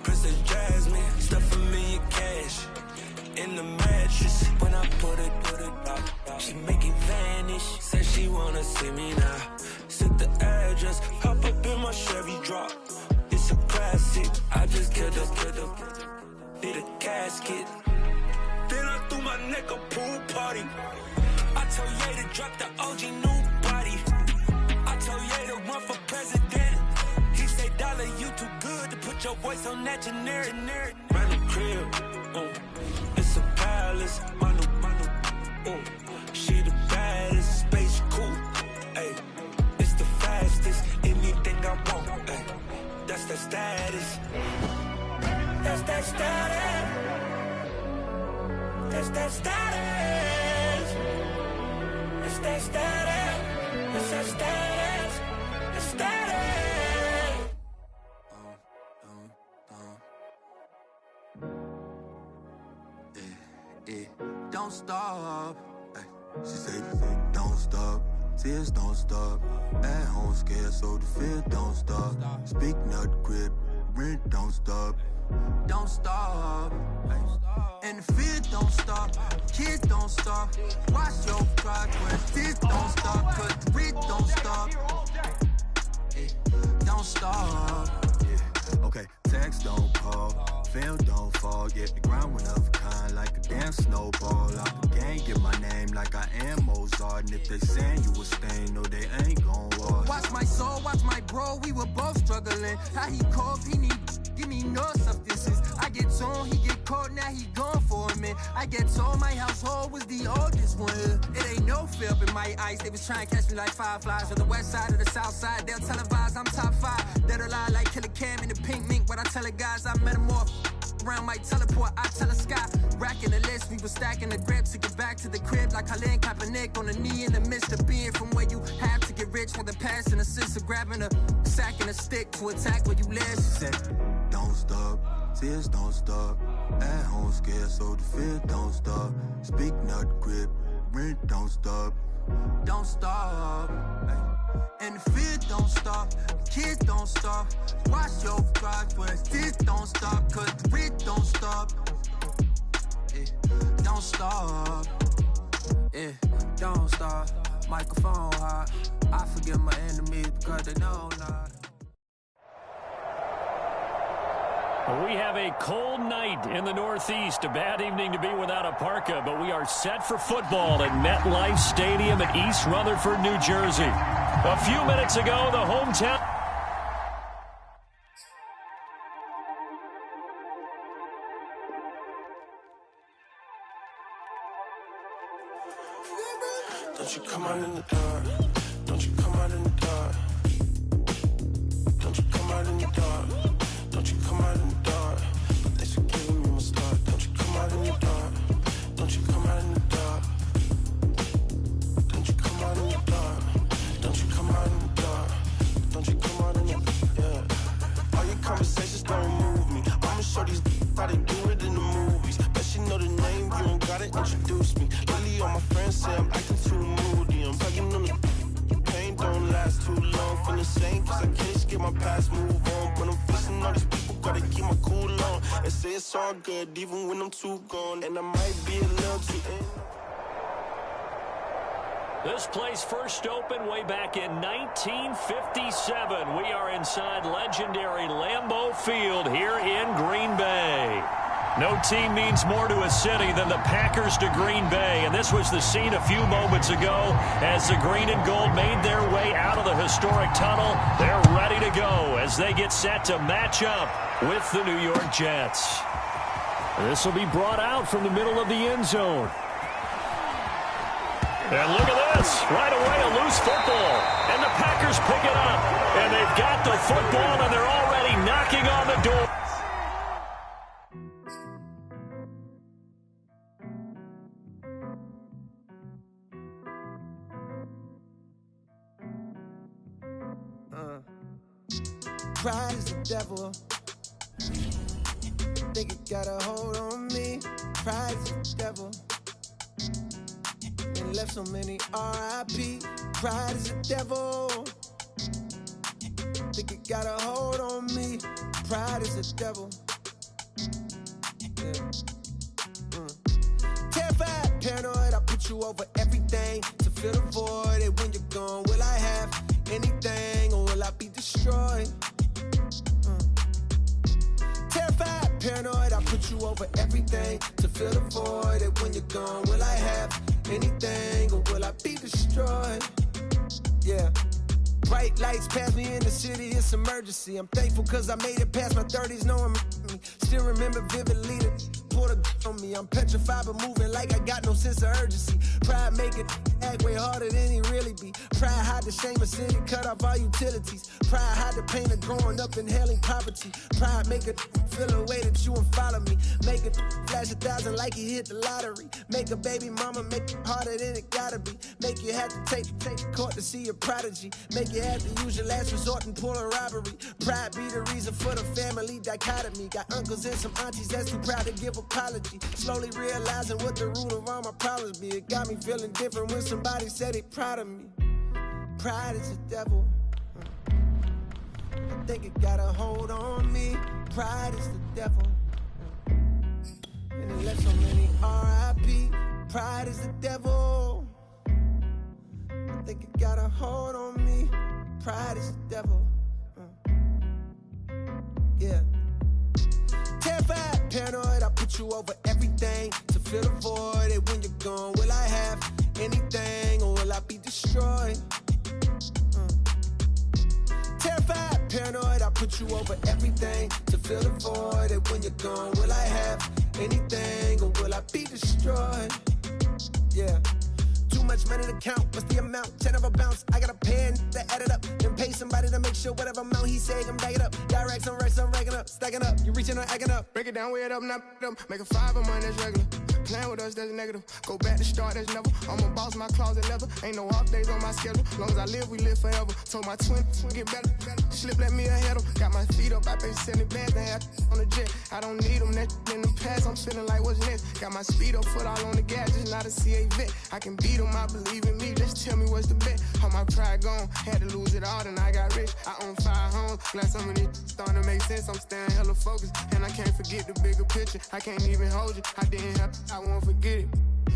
Princess Jasmine, stuff a million cash, in the mattress, when I put it out, she make it vanish, said she wanna see me now, set the address, hop up in my Chevy drop, it's a classic, I just killed did a casket, then I threw my neck a pool party, I told Ye to drop the OG new body, I told Ye to run for president, he say Dollar you too good to put your voice on that generic, brand new crib, it's a palace, my new, she the baddest, space cool, ayy, it's the fastest, anything I want, ayy, that's that status, that's that status, that's that status, it's that status, it's that status, it's status.
Don't stop. Ay, she say, don't stop. Tears don't stop. At home scared, so the fear don't stop. Speaking of the crib, rent don't stop. Don't stop. Ay, and the fear don't stop. Kids don't stop. Watch your progress. Tears don't stop. Cause the rent don't stop. Ay, don't stop. Yeah. Okay, text don't call. Film don't fall, yeah, the ground went of a kind like a damn snowball. Out the game, get my name like I am Mozart. And if they saying you a stain, no, they ain't gon' watch. Watch my soul, watch my bro, we were both struggling. How he called, he need, give me no substances. I get on, he get caught, now he gone for a minute. I get told my household was the oldest one. It ain't no fear up in my eyes, they was trying to catch me like fireflies. On the west side or the south side, they'll televise, I'm top 5. Dead or alive like Killer Cam in the pink mink. What I tell the guys, I metamorph. Around my teleport, I tell a sky. Racking the list, we were stacking the grip to get back to the crib like Colin Kaepernick on the knee in the midst of being from where you have to get rich. With the pass and assist of grabbing a sack and a stick to attack where you live. She said, don't stop, tears don't stop. At home scared, so the fear don't stop. Speaking of the crib, rent don't stop. Don't stop. And the fear don't stop, the kids don't stop. Watch your progress, this don't stop. Cause the rent don't stop. Don't stop. Don't stop. Microphone hot. I forgive my enemies because they know not.
We have a cold night in the Northeast. A bad evening to be without a parka, but we are set for football at MetLife Stadium in East Rutherford, New Jersey. A few minutes ago, the hometown...
Don't you come out in the dark. Don't you come out in the dark. Don't you come out in the dark. Don't you come out in the dark. But they should give me my start. Don't you come out in the dark. Don't you come out in the dark. Don't you come out in the dark. Don't you come out in the dark. Don't you come out in the yeah. All your conversations don't move me. I'ma show these how they do it in the movies. Bet you know the name, you don't gotta introduce me. Lately all my friends say I'm acting too moody. I'm fucking on the pain don't last too long. Feeling sane cause I can't skip my past, move on. But I'm facing all these people, gotta keep my cool on. And say it's all good even when I'm too gone. And I might be a little too in.
This place first opened way back in 1957. We are inside legendary Lambeau Field here in Green Bay. No team means more to a city than the Packers to Green Bay, and this was the scene a few moments ago as the green and gold made their way out of the historic tunnel. They're ready to go as they get set to match up with the New York Jets. This will be brought out from the middle of the end zone. And look at this. Right away, a loose football. And the Packers pick it up. And they've got the football, and they're already knocking on the door.
Pride is the devil. Think it got a hold on me. Pride is the devil. And left so many R.I.P. Pride is the devil. Think it got a hold on me. Pride is the devil. Yeah. Terrified, paranoid, I put you over everything to fill the void. And when you're gone, will I have anything or will I be destroyed? Terrified, paranoid, I put you over everything to fill the void. And when you're gone, will I have anything or will I be destroyed? Yeah. Bright lights pass me in the city, it's emergency. I'm thankful cause I made it past my 30s, no one me. Still remember vividly the pulled a on me. I'm petrified but moving like I got no sense of urgency. Pride make it act way harder than he really be. Pride hide the shame of city, cut off all utilities. Pride hide the pain of growing up in hailing poverty. Pride make it feel a way that you won't follow me. Make it flash 1,000 like he hit the lottery. Make a baby mama make it harder than it gotta be. Make you have to take the court to see your prodigy. Make you have to use your last resort and pull a robbery. Pride be the reason for the family dichotomy. Got uncles and some aunties that's too proud to give apology. Slowly realizing what the root of all my problems be. It got me feeling different when somebody said they proud of me. Pride is the devil. I think it got a hold on me. Pride is the devil. And it left so many R.I.P. Pride is the devil. I think it got a hold on me. Pride is the devil. Yeah. Terrified, paranoid, I put you over everything to fill the void. And when you're gone, will I have anything or will I be destroyed? Terrified, paranoid, I put you over everything to fill the void. And when you're gone, will I have anything or will I be destroyed? Yeah. Too much money to count, what's the amount? 10 of a bounce, I gotta pay and to add it up. Then pay somebody to make sure whatever amount he say, I'm back it up. Directs, I'm racks, I'm racking up, stacking up. You reaching or acting up.
Break it down, weigh it up, not up. Make a 5 of mine, that's regular. Playing with us, that's negative. Go back to start, that's never. I'm a boss, my closet leather. Ain't no off days on my schedule. Long as I live, we live forever. Told my twin, get better. Slip, let me ahead of. Got my feet up, I pay 70 bands, they have on the jet. I don't need them, that in the past, I'm feeling like what's next. Got my speed up, foot all on the gas, just not a CA vet. I can beat them, I believe in me, just tell me what's the bet. All my pride gone, had to lose it all, then I got rich. I own 5 homes, glad some of this starting to make sense. I'm staying hella focused, and I can't forget the bigger picture. I can't even hold you, I didn't have, I won't forget it.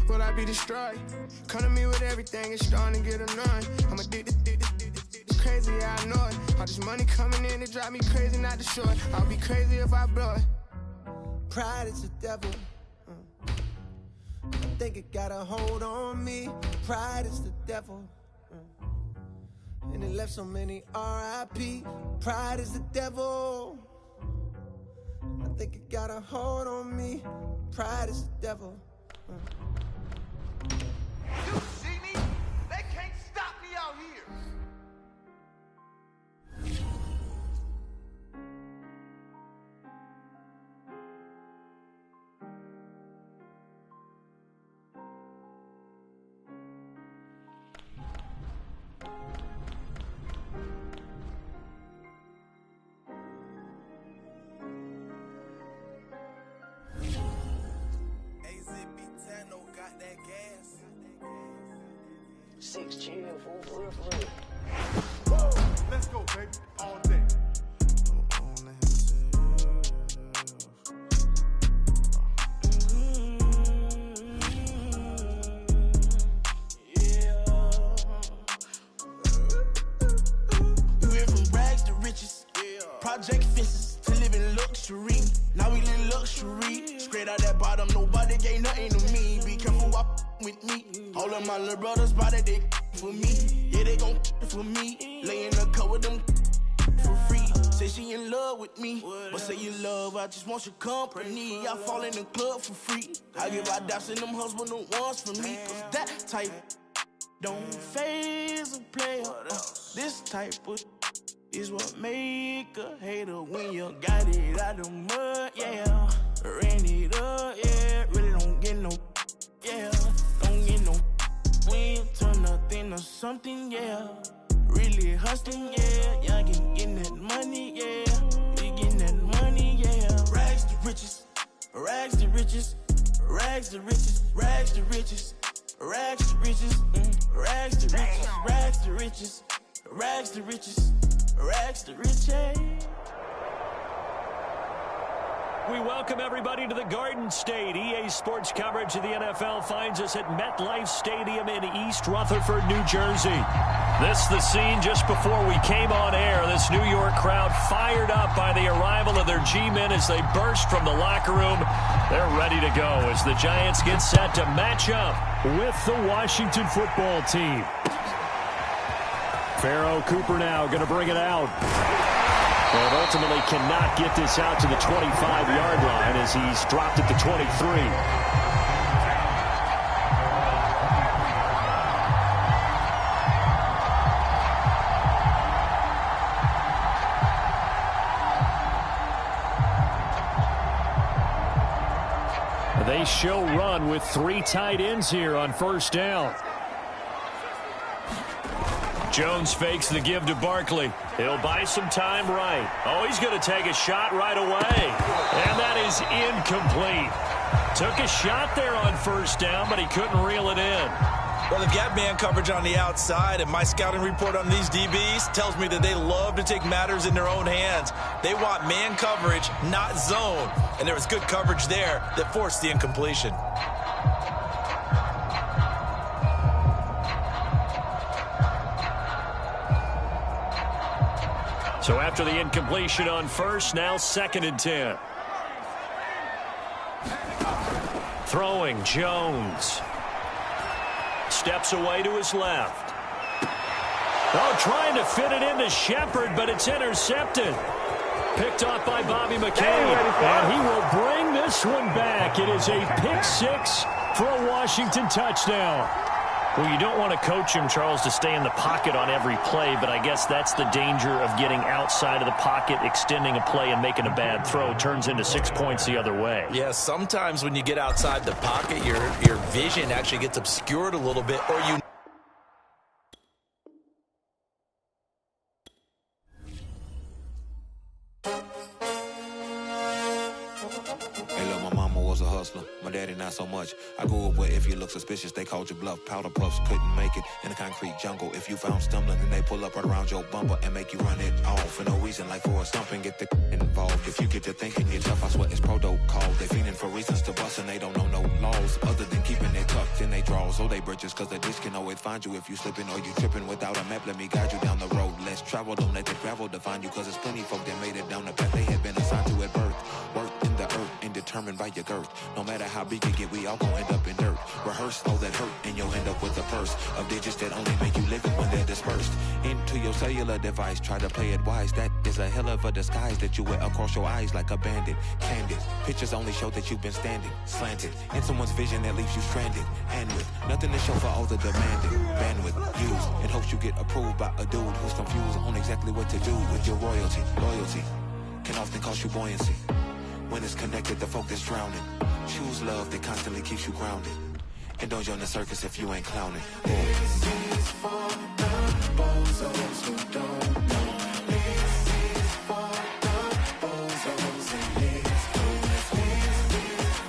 Will I be destroyed? Come to me with everything, it's starting to get annoying. I'm addicted, it's crazy, yeah, I know it. All this money coming in, it drive me crazy, not to show it. I'll be crazy if I blow it.
Pride is the devil. I think it got a hold on me. Pride is the devil. And it left so many R.I.P. Pride is the devil. I think it got a hold on me. Pride is the devil.
You see me? They can't stop me out here.
Let's go, baby. All day.
Project fences to live in luxury. Now we live luxury. Straight out that bottom, nobody gave nothing to me. Be careful with me. All of my little brothers body they for me. Yeah, they gon' for me. Lay in the cut with them for free. Say she in love with me, but say you love, I just want your company. I fall in the club for free. I give my daps and them husband the ones for me. Cause that type don't phase a player. This type of is what make a hater when you got it out the mud, yeah. Ran it up, yeah. Really don't get no, yeah. Don't get no, we ain't turn nothing to something, yeah. Really hustling, yeah. Y'all getting that money, yeah. We getting that money, yeah. Rags to riches, rags to riches, rags to riches, rags to riches, rags to riches, rags to riches, rags to riches, rags to riches. Rags to riches.
We welcome everybody to the Garden State. EA Sports coverage of the NFL finds us at MetLife Stadium in East Rutherford, New Jersey. This is the scene just before we came on air. This New York crowd fired up by the arrival of their G-men as they burst from the locker room. They're ready to go as the Giants get set to match up with the Washington football team. Pharoh Cooper now going to bring it out. And ultimately cannot get this out to the 25-yard line as he's dropped at the 23. They show run with 3 tight ends here on first down. Jones fakes the give to Barkley. He'll buy some time right. Oh, he's going to take a shot right away. And that is incomplete. Took a shot there on first down, but he couldn't reel it in.
Well, they've got man coverage on the outside, and my scouting report on these DBs tells me that they love to take matters in their own hands. They want man coverage, not zone. And there was good coverage there that forced the incompletion.
So after the incompletion on first, now 2nd and 10. Throwing, Jones. Steps away to his left. Oh, trying to fit it into Shepard, but it's intercepted. Picked off by Bobby McCain. And he will bring this one back. It is a pick 6 for a Washington touchdown. Well, you don't want to coach him, Charles, to stay in the pocket on every play, but I guess that's the danger of getting outside of the pocket, extending a play, and making a bad throw. Turns into 6 points the other way.
Yeah, sometimes when you get outside the pocket, your vision actually gets obscured a little bit, or you...
My daddy not so much. I grew up where if you look suspicious, they called you bluff. Powder puffs couldn't make it in the concrete jungle. If you found stumbling, then they pull up right around your bumper and make you run it off for no reason, like for a stumping. Get the involved. If you get to thinking you're tough, I swear it's protocol. They fiending for reasons to bust and they don't know no laws other than keeping it tucked in they draws. Or they bridges, cause the ditch can always find you if you slipping or you tripping without a map. Let me guide you down the road less traveled. Don't let the gravel define you, cause there's plenty folk that made it down the path they had been assigned to at birth. Work in the earth and determined by your girth. No matter how big you get, we all gon' end up in dirt. Rehearse all that hurt and you'll end up with a purse of digits that only make you live it when they're dispersed into your cellular device. Try to play it wise. That is a hell of a disguise that you wear across your eyes like a bandit. Candid pictures only show that you've been standing slanted in someone's vision that leaves you stranded. And with nothing to show for all the demanded bandwidth used in hopes you get approved by a dude who's confused on exactly what to do with your royalty. Loyalty can often cost you buoyancy when it's connected to folk that's drowning. Choose love that constantly keeps you grounded. And don't join the circus if you ain't clowning.
This is for the bozos who don't know. This is for the bozos and this is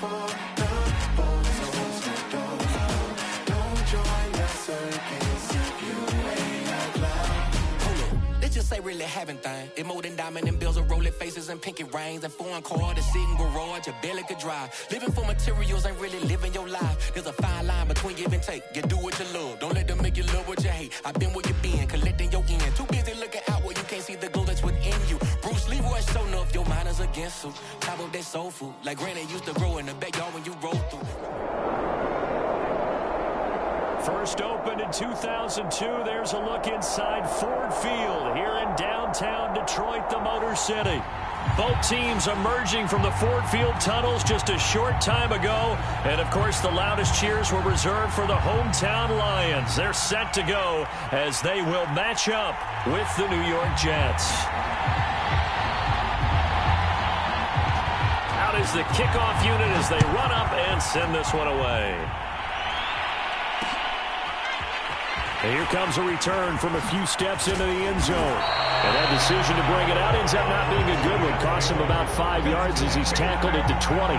for the bozos who don't know. Don't join the circus
really having things. It's more than diamond and bills or rolling faces and pinky rings and foreign car to sit in garage you barely could drive. Living for materials ain't really living your life. There's a fine line between give and take. You do what you love. Don't let them make you love what you hate. I've been where you been, collecting your end. Too busy looking out where you can't see the goal that's within you. Bruce Leroy showing up, your mind is against you. Top of that soul food, like granny used to grow in the backyard when you roll through.
First opened in 2002. There's a look inside Ford Field here in downtown Detroit, the Motor City. Both teams emerging from the Ford Field tunnels just a short time ago. And, of course, the loudest cheers were reserved for the hometown Lions. They're set to go as they will match up with the New York Jets. Out is the kickoff unit as they run up and send this one away. And here comes a return from a few steps into the end zone. And that decision to bring it out ends up not being a good one. Cost him about 5 yards as he's tackled at the 20.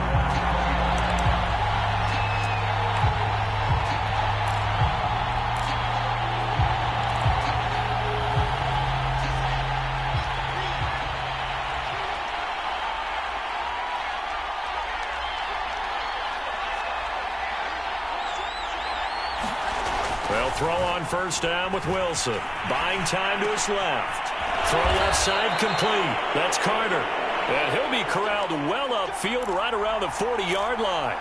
They'll throw on first down with Wilson. Buying time to his left. Throw left side complete. That's Carter. And he'll be corralled well upfield right around the 40-yard line.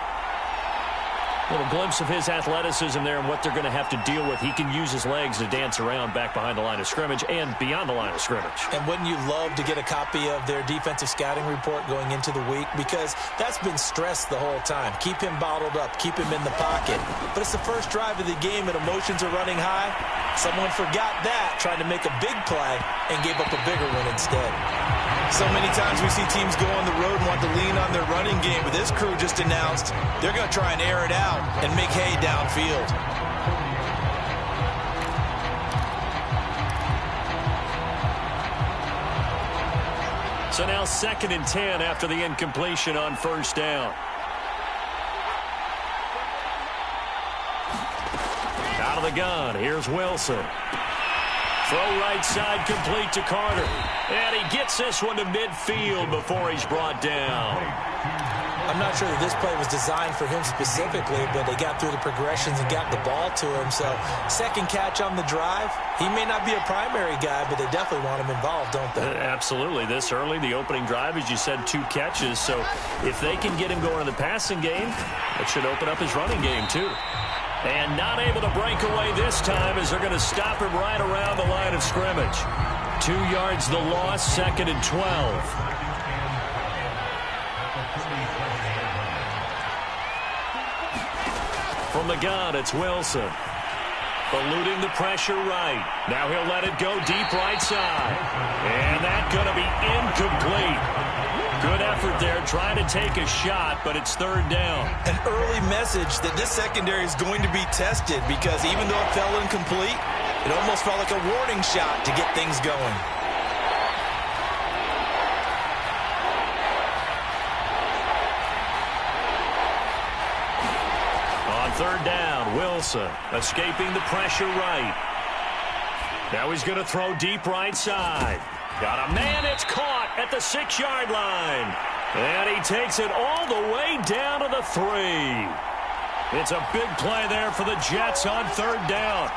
A little glimpse of his athleticism there and what they're going to have to deal with. He can use his legs to dance around back behind the line of scrimmage and beyond the line of scrimmage.
And wouldn't you love to get a copy of their defensive scouting report going into the week? Because that's been stressed the whole time. Keep him bottled up. Keep him in the pocket. But it's the first drive of the game and emotions are running high. Someone forgot that, trying to make a big play, and gave up a bigger one instead. So many times we see teams go on the road and want to lean on their running game, but this crew just announced they're going to try and air it out and make hay downfield.
So now 2nd and 10 after the incompletion on first down. Out of the gun, here's Wilson. Throw right side complete to Carter. And he gets this one to midfield before he's brought down.
I'm not sure that this play was designed for him specifically, but they got through the progressions and got the ball to him. So, second catch on the drive. He may not be a primary guy, but they definitely want him involved, don't they?
Absolutely. This early, the opening drive, as you said, 2 catches. So, if they can get him going in the passing game, it should open up his running game, too. And not able to break away this time as they're going to stop him right around the line of scrimmage. 2 yards the loss, 2nd and 12. From the gun, it's Wilson. Eluding the pressure right. Now he'll let it go deep right side. And that's going to be incomplete. Good effort there, trying to take a shot, but it's 3rd down.
An early message that this secondary is going to be tested because even though it fell incomplete, it almost felt like a warning shot to get things going.
On 3rd down, Wilson escaping the pressure right. Now he's going to throw deep right side. Got a man, it's caught at the 6-yard line. And he takes it all the way down to the 3. It's a big play there for the Jets on 3rd down.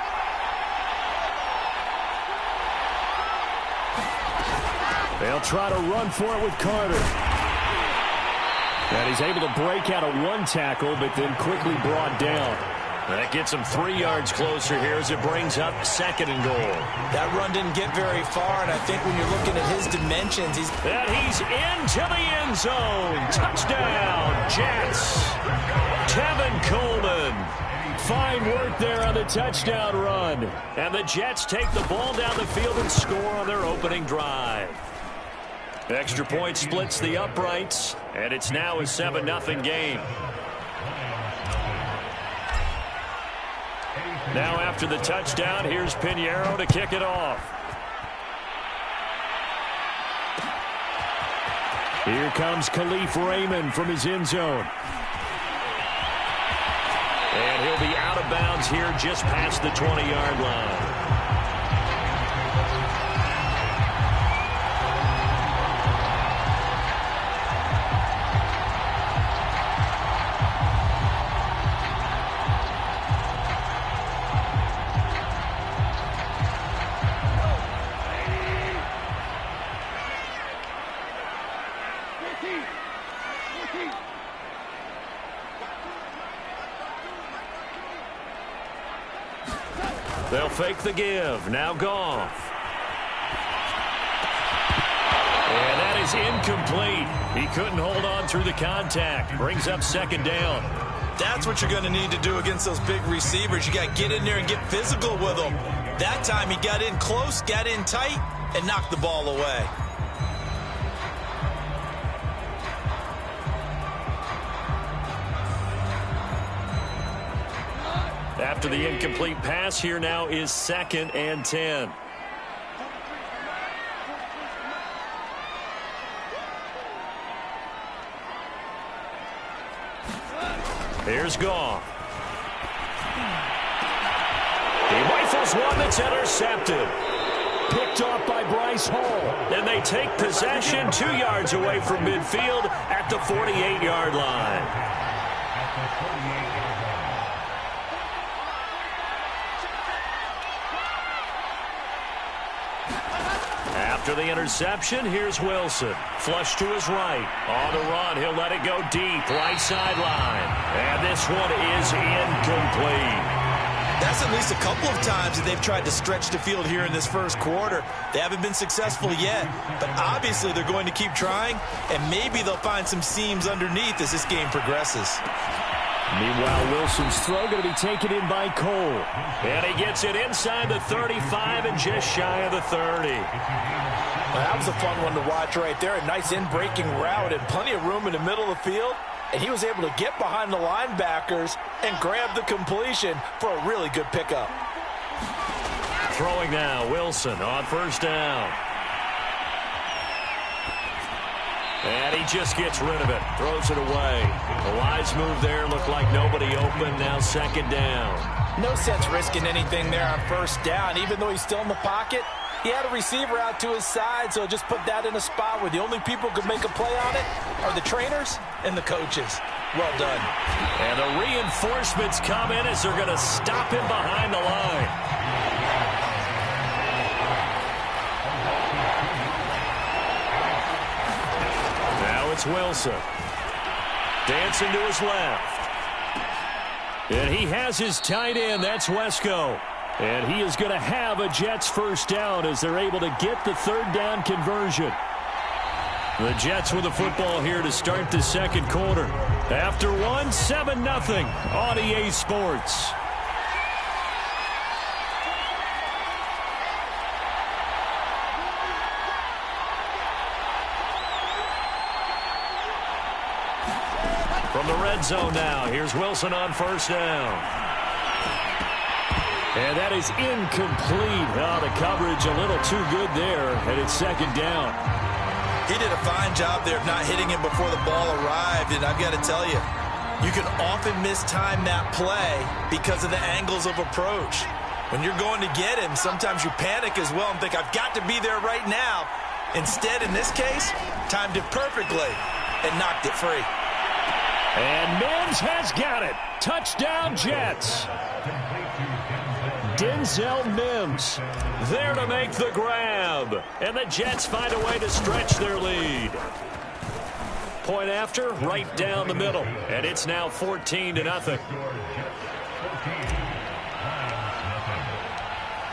They'll try to run for it with Carter. And he's able to break out of 1 tackle, but then quickly brought down. That gets him 3 yards closer here as it brings up 2nd and goal.
That run didn't get very far, and I think when you're looking at his dimensions, he's
into the end zone. Touchdown, Jets. Tevin Coleman. Fine work there on the touchdown run. And the Jets take the ball down the field and score on their opening drive. Extra point splits the uprights, and it's now a 7-0 game. Now after the touchdown, here's Pinheiro to kick it off. Here comes Khalif Raymond from his end zone. And he'll be out of bounds here just past the 20-yard line. fake the give. Now Goff. And that is incomplete. He couldn't hold on through the contact. Brings up second down.
That's what you're going to need to do against those big receivers. You got to get in there and get physical with them. That time he got in close, got in tight, and knocked the ball away.
After the incomplete pass, here now is 2nd and 10. Here's Goff. He rifles one that's intercepted. Picked off by Bryce Hall. And they take possession 2 yards away from midfield at the 48-yard line. After the interception, here's Wilson. Flush to his right. On the run, he'll let it go deep. Right sideline. And this one is incomplete.
That's at least a couple of times that they've tried to stretch the field here in this first quarter. They haven't been successful yet, but obviously they're going to keep trying, and maybe they'll find some seams underneath as this game progresses.
Meanwhile, Wilson's throw going to be taken in by Cole. And he gets it inside the 35 and just shy of the 30.
Well, that was a fun one to watch right there. A nice in-breaking route and plenty of room in the middle of the field. And he was able to get behind the linebackers and grab the completion for a really good pickup.
Throwing now, Wilson on first down. And he just gets rid of it. Throws it away. A wise move there. Looked like nobody open. Now second down.
No sense risking anything there on first down. Even though he's still in the pocket, he had a receiver out to his side, so just put that in a spot where the only people who could make a play on it are the trainers and the coaches. Well done.
And the reinforcements come in as they're going to stop him behind the line. Now it's Wilson. Dancing to his left. And he has his tight end. That's Wesco. And he is going to have a Jets first down as they're able to get the third down conversion. The Jets with the football here to start the second quarter. After one, 7-0 on EA Sports. From the red zone now, here's Wilson on first down. And that is incomplete. Oh, the coverage a little too good there, and it's second down.
He did a fine job there of not hitting him before the ball arrived, and I've got to tell you, you can often mistime that play because of the angles of approach. When you're going to get him, sometimes you panic as well and think, I've got to be there right now. Instead, in this case, timed it perfectly and knocked it free.
And Mims has got it. Touchdown, Jets. Denzel Mims there to make the grab. And the Jets find a way to stretch their lead. Point after, right down the middle. And it's now 14-0.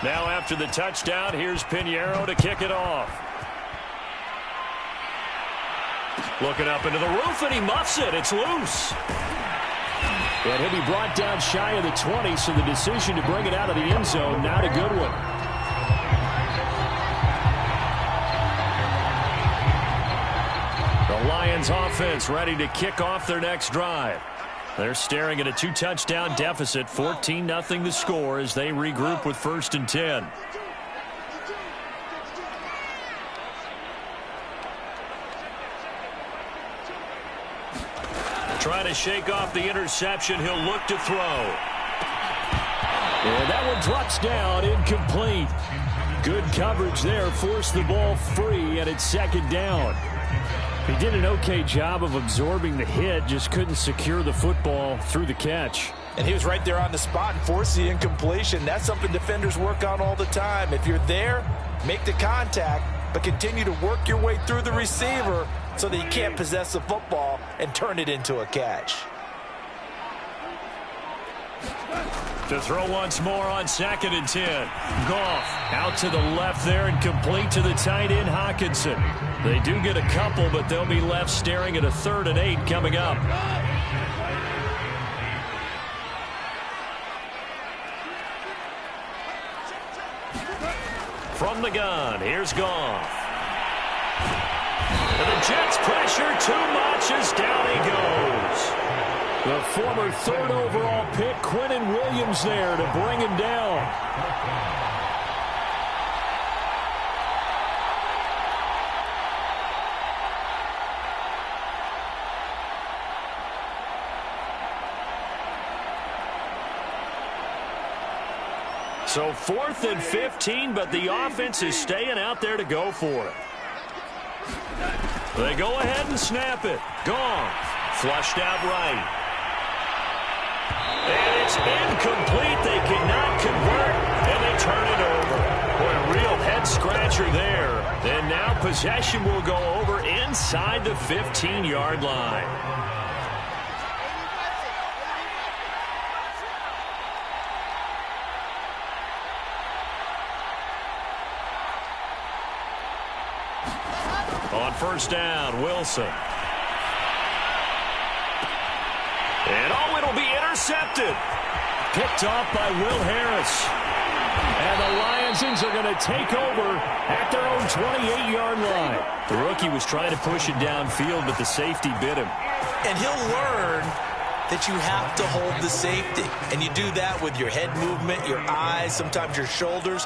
Now after the touchdown, here's Pinheiro to kick it off. Looking up into the roof, and he muffs it. It's loose. And he'll be brought down shy of the 20, so the decision to bring it out of the end zone, not a good one. The Lions offense ready to kick off their next drive. They're staring at a 2-touchdown deficit, 14-0 the score as they regroup with 1st and 10. Trying to shake off the interception. He'll look to throw. And that one drops down, incomplete. Good coverage there. Forced the ball free, and it's second down. He did an okay job of absorbing the hit, just couldn't secure the football through the catch.
And he was right there on the spot and forced the incompletion. That's something defenders work on all the time. If you're there, make the contact, but continue to work your way through the receiver so that you can't possess the football and turn it into a catch.
To throw once more on 2nd and 10. Goff out to the left there and complete to the tight end, Hockenson. They do get a couple, but they'll be left staring at a 3rd and 8 coming up. From the gun, here's Goff. And the Jets pressure too much as down he goes. The former 3rd overall pick, Quinnen Williams, there to bring him down. So 4th and 15, but the offense is staying out there to go for it. They go ahead and snap it. Goff, flushed out right. And it's incomplete. They cannot convert, and they turn it over. Boy, a real head-scratcher there. And now possession will go over inside the 15-yard line. On 1st down, Wilson. And it'll be intercepted. Picked off by Will Harris. And the Lions are going to take over at their own 28-yard line. The rookie was trying to push it downfield, but the safety bit him.
And he'll learn that you have to hold the safety. And you do that with your head movement, your eyes, sometimes your shoulders.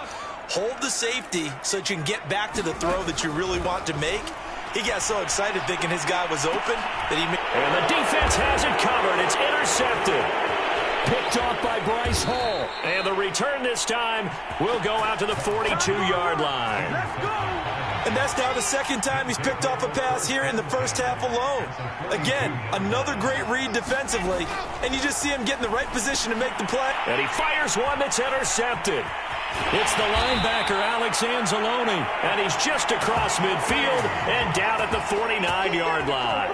Hold the safety so that you can get back to the throw that you really want to make. He got so excited thinking his guy was open that he...
And the defense has it covered. It's intercepted. Picked off by Bryce Hall. And the return this time will go out to the 42-yard line.
And that's now the 2nd time he's picked off a pass here in the first half alone. Again, another great read defensively. And you just see him get in the right position to make the play.
And he fires one that's intercepted. It's the linebacker, Alex Anzalone, and he's just across midfield and down at the 49-yard line.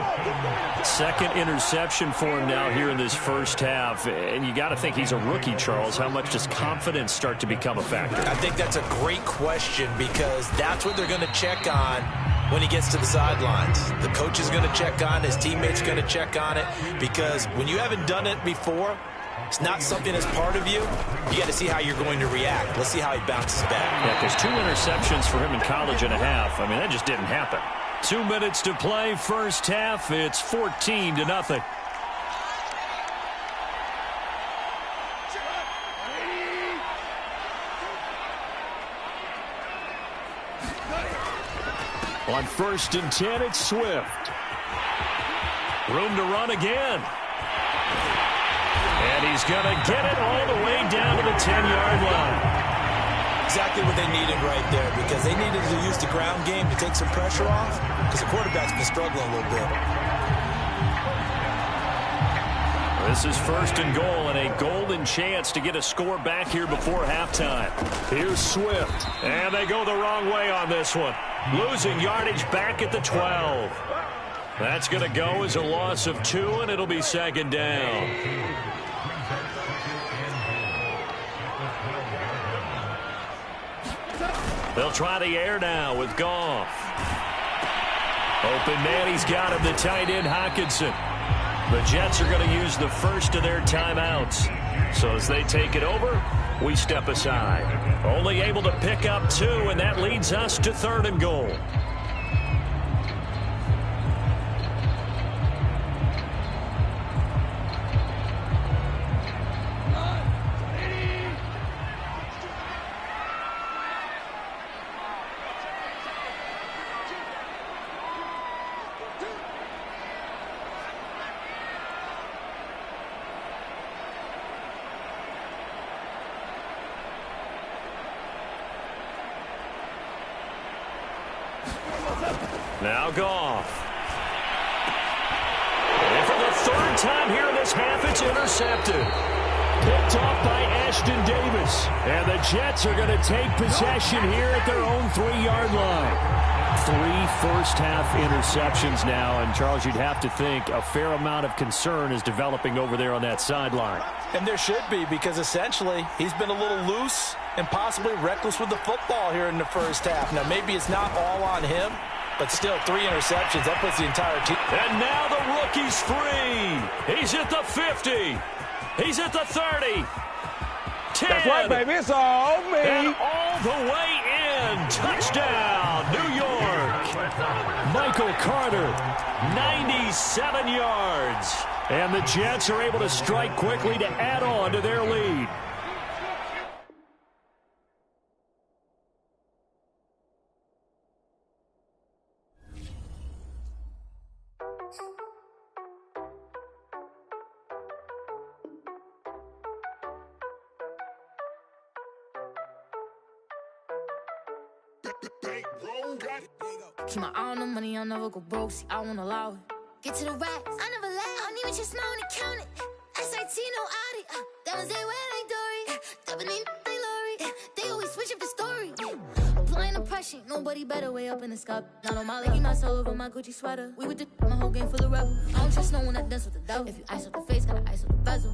2nd interception for him now here in this first half, and you got to think he's a rookie, Charles. How much does confidence start to become a factor?
I think that's a great question because that's what they're going to check on when he gets to the sidelines. The coach is going to check on, his teammates going to check on it, because when you haven't done it before, it's not something that's part of you. You got to see how you're going to react. Let's see how he bounces back.
Yeah, because 2 interceptions for him in college and a half. I mean, that just didn't happen. 2 minutes to play, first half. It's 14-0. On 1st and 10, it's Swift. Room to run again. And he's going to get it all the way down to the 10-yard line.
Exactly what they needed right there, because they needed to use the ground game to take some pressure off, because the quarterback's been struggling a little bit.
This is 1st and goal, and a golden chance to get a score back here before halftime. Here's Swift, and they go the wrong way on this one. Losing yardage back at the 12. That's going to go as a loss of 2, and it'll be 2nd down. They'll try the air now with Goff. Open man, he's got him, the tight end, Hockenson. The Jets are going to use the first of their timeouts. So as they take it over, we step aside. Only able to pick up 2, and that leads us to 3rd and goal. Now Goff. And for the 3rd time here in this half, it's intercepted. Picked off by Ashton Davis. And the Jets are going to take possession here at their own 3-yard line. 3 first-half interceptions now, and Charles, you'd have to think a fair amount of concern is developing over there on that sideline.
And there should be, because essentially he's been a little loose and possibly reckless with the football here in the first half. Now, maybe it's not all on him, but still 3 interceptions. That puts the entire team.
And now the rookie's free. He's at the 50. He's at the 30. 10.
That's right, baby. It's all me.
And all the way in. Touchdown, New York. Michael Carter, 97 yards. And the Jets are able to strike quickly to add on to their lead.
Keep my eye on the money, I'll never go broke. See, I won't allow it. Get to the racks, I never lie. I don't even just smile when they count it. SIT, no audit. Diamonds, they wear like Dory. Dubbing ain't they Lori. They always switch up the story. Applying the pressure, nobody better way up in the sky. Not on my leg, my soul over my Gucci sweater. We with the my whole game full of rebels. I don't trust no one that dance with the devil. If you ice up the face, gotta ice up the bezel.